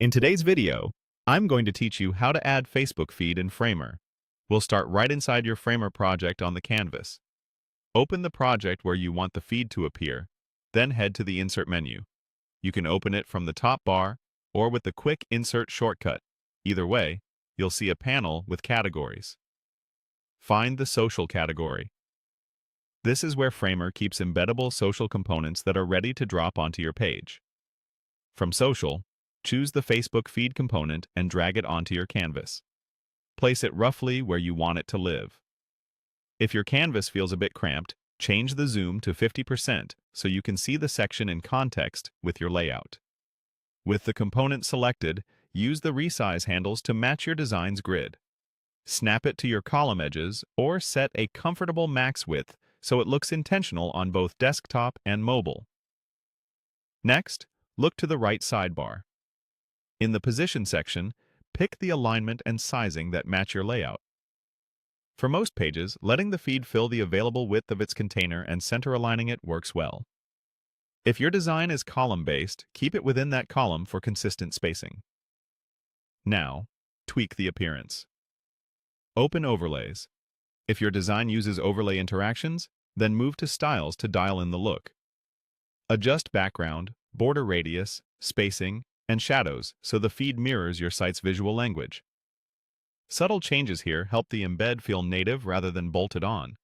In today's video, I'm going to teach you how to add Facebook feed in Framer. We'll start right inside your Framer project on the canvas. Open the project where you want the feed to appear, then head to the Insert menu. You can open it from the top bar or with the quick Insert shortcut. Either way, you'll see a panel with categories. Find the Social category. This is where Framer keeps embeddable social components that are ready to drop onto your page. From Social, choose the Facebook feed component and drag it onto your canvas. Place it roughly where you want it to live. If your canvas feels a bit cramped, change the zoom to 50% so you can see the section in context with your layout. With the component selected, use the Resize handles to match your design's grid. Snap it to your column edges or set a comfortable max width so it looks intentional on both desktop and mobile. Next, look to the right sidebar. In the Position section, pick the alignment and sizing that match your layout. For most pages, letting the feed fill the available width of its container and center aligning it works well. If your design is column-based, keep it within that column for consistent spacing. Now, tweak the appearance. Open Overlays. If your design uses overlay interactions, then move to Styles to dial in the look. Adjust background, border radius, spacing, and shadows so the feed mirrors your site's visual language. Subtle changes here help the embed feel native rather than bolted on.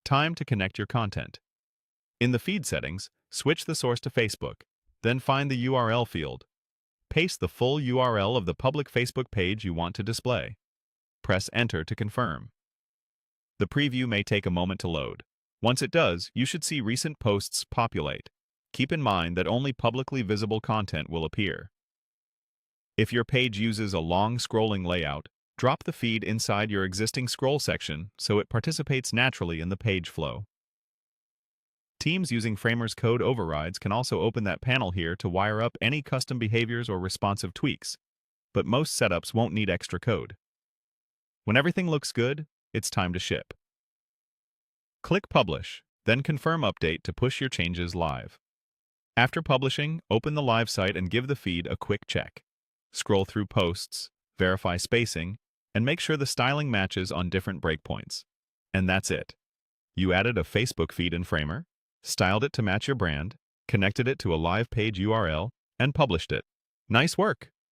Time to connect your content. In the feed settings, switch the source to Facebook, then find the URL field. Paste the full URL of the public Facebook page you want to display. Press Enter to confirm. The preview may take a moment to load. Once it does, you should see recent posts populate. Keep in mind that only publicly visible content will appear. If your page uses a long scrolling layout, drop the feed inside your existing scroll section so it participates naturally in the page flow. Teams using Framer's code overrides can also open that panel here to wire up any custom behaviors or responsive tweaks, but most setups won't need extra code. When everything looks good, it's time to ship. Click Publish, then confirm update to push your changes live. After publishing, open the live site and give the feed a quick check. Scroll through posts, verify spacing, and make sure the styling matches on different breakpoints. And that's it. You added a Facebook feed in Framer, styled it to match your brand, connected it to a live page URL, and published it. Nice work!